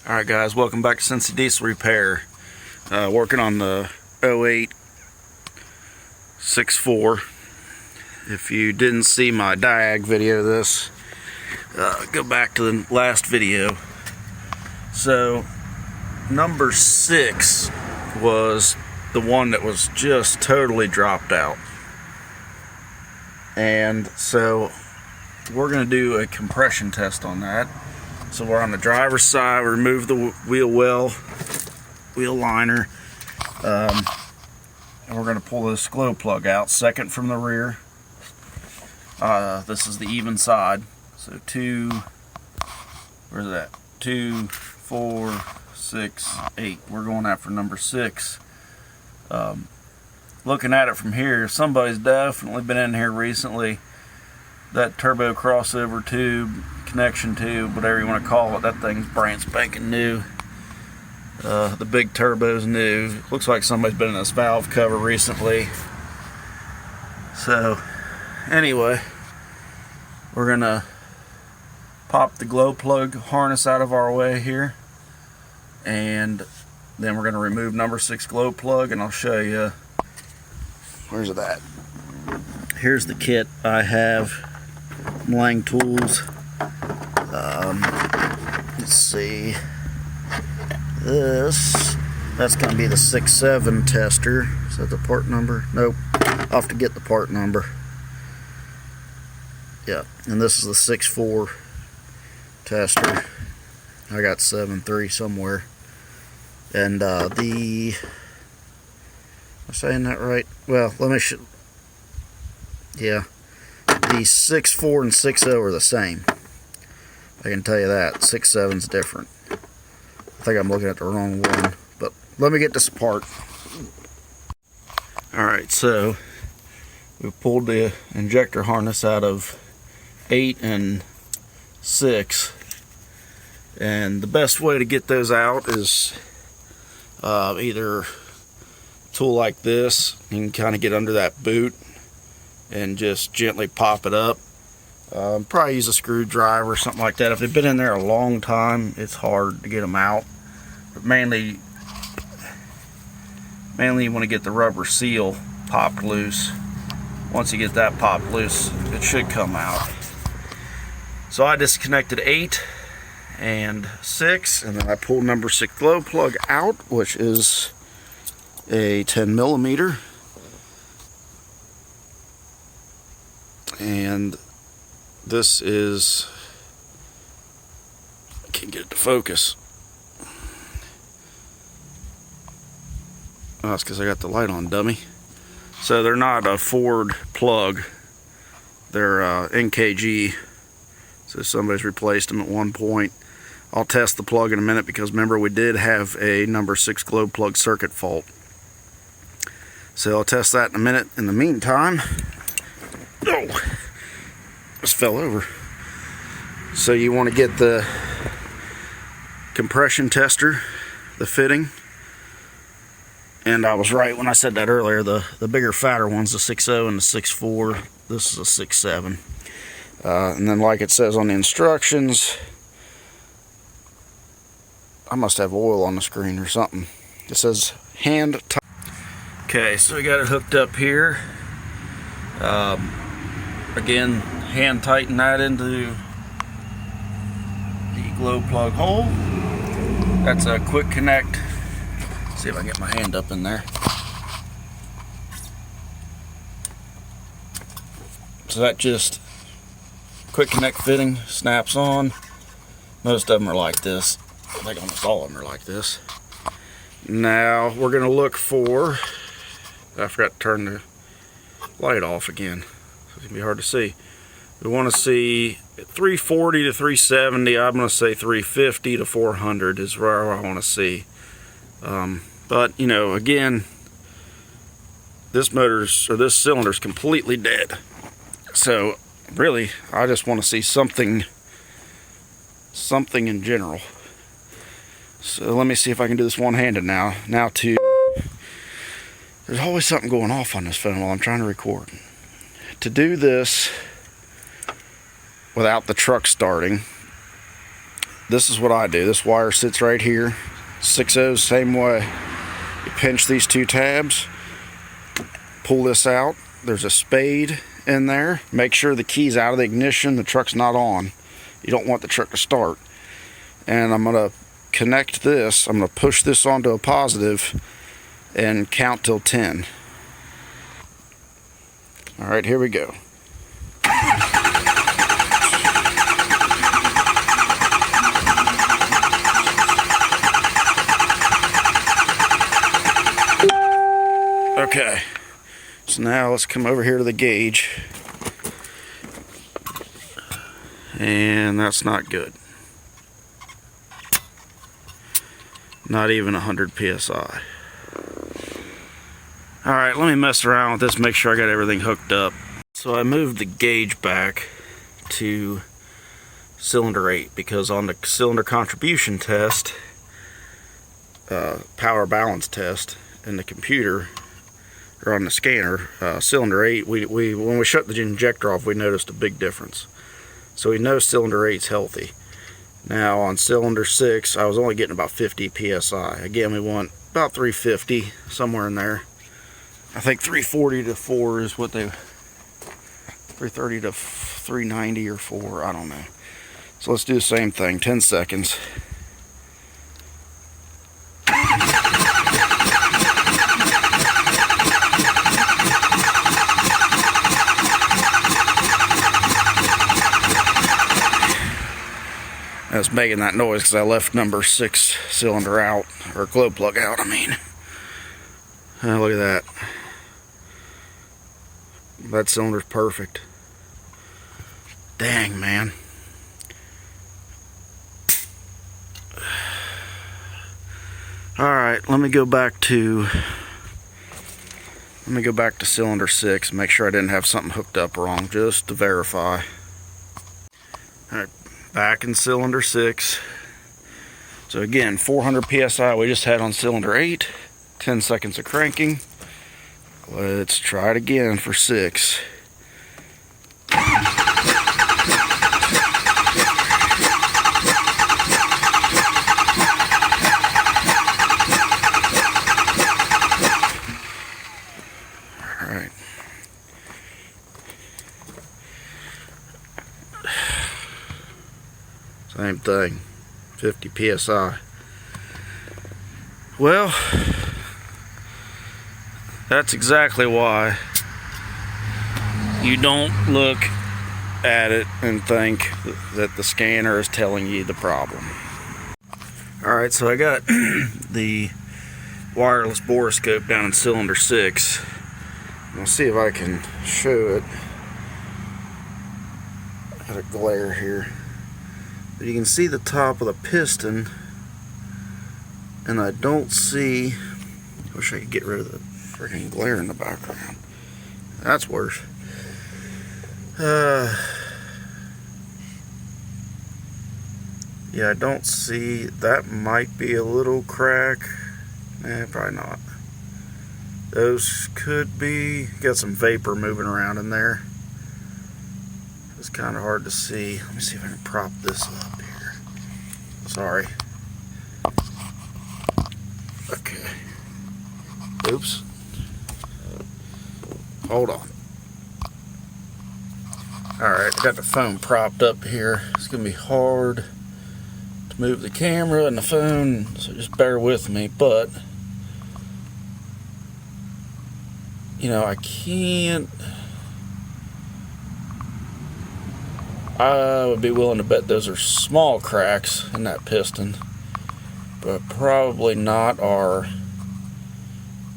Alright guys, welcome back to Cincy Diesel Repair. Working on the 08 6.4. If you didn't see my Diag video of this, go back to the last video. So, number 6 was the one that was just totally dropped out. And so, we're going to do a compression test on that. So we're on the driver's side, we remove the wheel well, wheel liner, and we're going to pull this glow plug out, second from the rear. This is the even side, so 2, where's that, 2, 4, 6, 8, we're going after number 6. Looking at it from here, somebody's definitely been in here recently. That turbo crossover tube, connection tube, whatever you want to call it, that thing's brand spanking new. The big turbo's new. Looks like somebody's been in this valve cover recently. So, anyway, we're gonna pop the glow plug harness out of our way here, and then we're gonna remove number 6 glow plug, and I'll show you. Where's that? Here's the kit I have. Lang tools. Let's see. That's going to be the 6.7 tester. Is that the part number? Nope. I'll have to get the part number. Yeah, and this is the 6.4 tester. I got 7.3 somewhere. And am I saying that right? Well, let me yeah. The 6.4 and 6.0 are the same. I can tell you that. 6.7's different. I think I'm looking at the wrong one, but let me get this apart. Alright, so we pulled the injector harness out of 8 and 6, and the best way to get those out is either a tool like this. You can kind of get under that boot and just gently pop it up. Probably use a screwdriver or something like that. If they've been in there a long time, it's hard to get them out. But mainly you want to get the rubber seal popped loose. Once you get that popped loose, it should come out. So I disconnected 8 and 6, and then I pulled number 6 glow plug out, which is a 10mm. And this is, I can't get it to focus. Oh, that's because I got the light on, dummy. So they're not a Ford plug, they're NKG. So somebody's replaced them at one point. I'll test the plug in a minute, because remember we did have a number 6 glow plug circuit fault. So I'll test that in a minute. In the meantime, oh, just fell over. So you want to get the compression tester, the fitting, and I was right when I said that earlier. The bigger, fatter one's the 6.0 and the 6.4. This is a 6.7. And then, like it says on the instructions, I must have oil on the screen or something. It says hand tight. Okay, so we got it hooked up here. Again, hand tighten that into the glow plug hole. That's a quick connect. See if I can get my hand up in there. So that just quick connect fitting, snaps on. Most of them are like this. I think almost all of them are like this. Now we're going to look for, I forgot to turn the light off again. It's gonna be hard to see. We want to see 340 to 370. I'm going to say 350 to 400 is where I want to see. But you know, again, this cylinder's completely dead. So really, I just want to see something in general. So let me see if I can do this one-handed now. There's always something going off on this phone while I'm trying to record. To do this without the truck starting, this is what I do. This wire sits right here. 6.0, same way. You pinch these two tabs, pull this out. There's a spade in there. Make sure the key's out of the ignition, the truck's not on. You don't want the truck to start. And I'm gonna connect this, I'm gonna push this onto a positive and count till 10. All right, here we go. Okay, so now let's come over here to the gauge. And that's not good. Not even 100 psi. Alright, let me mess around with this, make sure I got everything hooked up. So I moved the gauge back to cylinder 8 because on the cylinder contribution test, power balance test in the computer, or on the scanner, cylinder 8, when we shut the injector off, we noticed a big difference. So we know cylinder 8's healthy. Now on cylinder 6, I was only getting about 50 psi. Again, we want about 350, somewhere in there. I think 340 to 4 is what they, 330 to 390 or 4, I don't know. So let's do the same thing, 10 seconds. That's making that noise because I left number 6 cylinder out, or glow plug out, I mean. Look at that. That cylinder's perfect. Dang, man. Alright, let me go back to cylinder 6 and make sure I didn't have something hooked up wrong, just to verify. Alright. Back in cylinder 6. So again, 400 psi we just had on cylinder 8. 10 seconds of cranking. Let's try it again for 6. Alright. Same thing, 50 psi. Well, that's exactly why you don't look at it and think that the scanner is telling you the problem. Alright, so I got the wireless borescope down in cylinder 6. I'll see if I can show it. Got a glare here. But you can see the top of the piston, and I don't see, I wish I could get rid of the freaking glare in the background. That's worse. Yeah, I don't see, that might be a little crack. Probably not. Those could be, got some vapor moving around in there. It's kind of hard to see. Let me see if I can prop this up here. Sorry. Okay. Oops. Hold on. Alright, I got the phone propped up here. It's going to be hard to move the camera and the phone, so just bear with me. But, you know, I can't... I would be willing to bet those are small cracks in that piston, but probably not our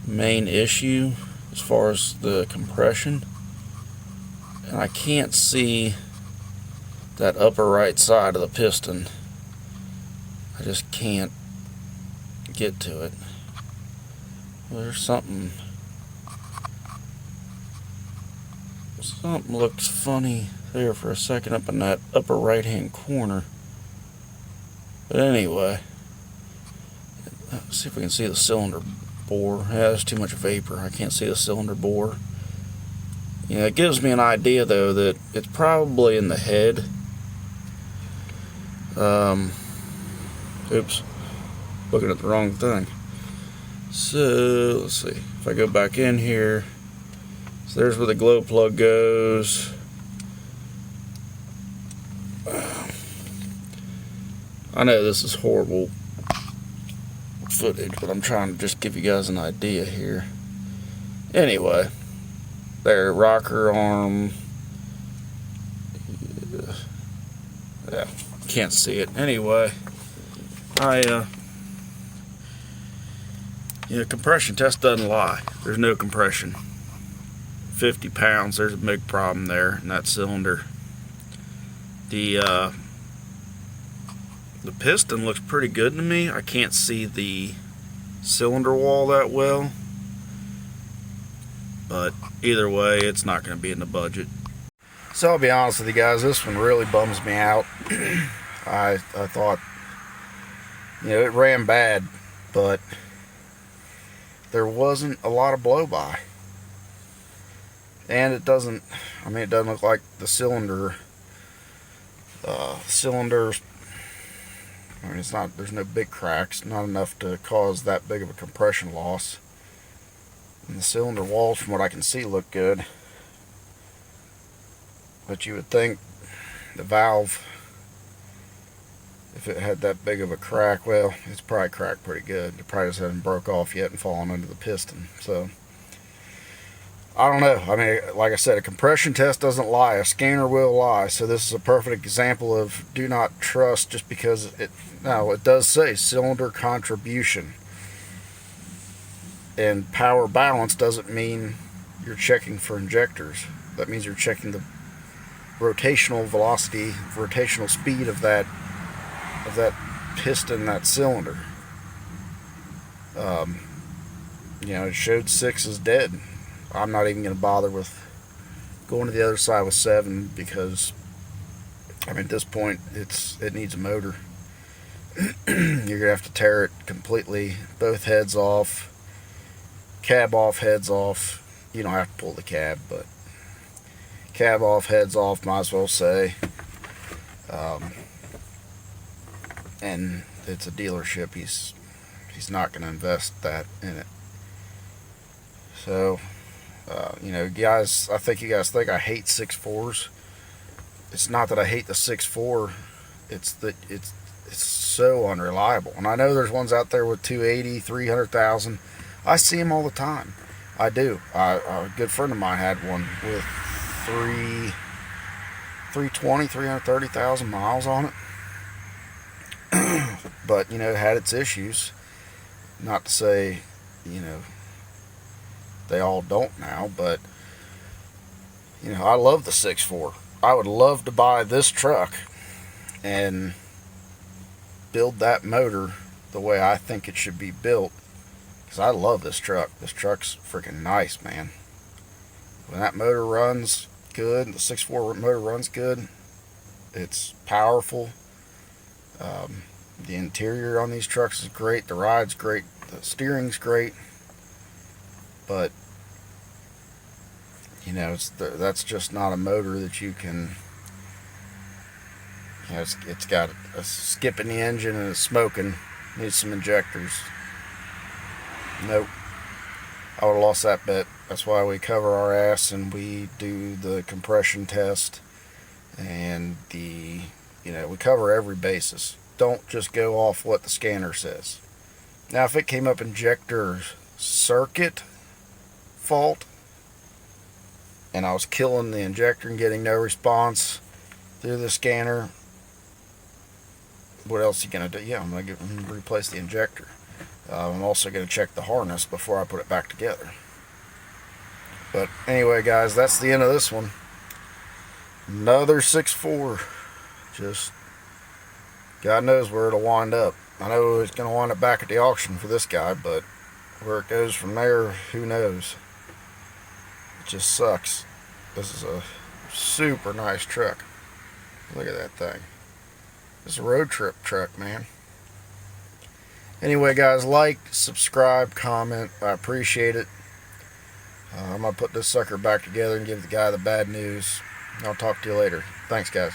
main issue as far as the compression. And I can't see that upper right side of the piston. I just can't get to it. There's something looks funny there for a second up in that upper right hand corner. But anyway, let's see if we can see the cylinder bore. Yeah, there's too much vapor. I can't see the cylinder bore. Yeah, it gives me an idea though that it's probably in the head. Oops, looking at the wrong thing. So let's see if I go back in here. So there's where the glow plug goes. I know this is horrible footage, but I'm trying to just give you guys an idea here. Anyway, there, rocker arm. Yeah, can't see it. Anyway, compression test doesn't lie. There's no compression. 50 pounds, there's a big problem there in that cylinder. The piston looks pretty good to me. I can't see the cylinder wall that well, but either way, it's not going to be in the budget. So I'll be honest with you guys, this one really bums me out. I thought, it ran bad, but there wasn't a lot of blow-by. And it doesn't look like the cylinders, there's no big cracks, not enough to cause that big of a compression loss. And the cylinder walls, from what I can see, look good. But you would think the valve, if it had that big of a crack, well, it's probably cracked pretty good. It probably just hasn't broke off yet and fallen under the piston. So, I don't know. Like I said, a compression test doesn't lie. A scanner will lie. So this is a perfect example of do not trust just because it does say cylinder contribution. And power balance doesn't mean you're checking for injectors. That means you're checking the rotational velocity, rotational speed of that piston, that cylinder. It showed 6 is dead. I'm not even going to bother with going to the other side with 7 because at this point it needs a motor. You're going to have to tear it completely, both heads off, cab off, heads off. You don't have to pull the cab, but cab off, heads off, might as well say. And it's a dealership. He's not going to invest that in it. So, guys, I think you guys think I hate 6.4s. It's not that I hate the 6.4. It's that it's so unreliable. And I know there's ones out there with 280, 300,000. I see them all the time. I do. A good friend of mine had one with 320, 330,000 miles on it. But, it had its issues. Not to say, they all don't now, but, I love the 6.4. I would love to buy this truck and build that motor the way I think it should be built, because I love this truck. This truck's freaking nice, man. When that motor runs good, the 6.4 motor runs good, it's powerful. The interior on these trucks is great. The ride's great. The steering's great. But, that's just not a motor that you can... it's got a skip in the engine and it's smoking. Needs some injectors. Nope. I would have lost that bet. That's why we cover our ass and we do the compression test. And we cover every basis. Don't just go off what the scanner says. Now, if it came up injector circuit fault, and I was killing the injector and getting no response through the scanner, what else are you going to do? Yeah, I'm going to replace the injector. I'm also going to check the harness before I put it back together. But anyway, guys, that's the end of this one. Another 6.4. Just God knows where it'll wind up. I know it's going to wind up back at the auction for this guy, but where it goes from there, who knows? It just sucks. This is a super nice truck. Look at that thing. It's a road trip truck, man. Anyway, guys, like, subscribe, comment. I appreciate it. I'm going to put this sucker back together and give the guy the bad news. I'll talk to you later. Thanks, guys.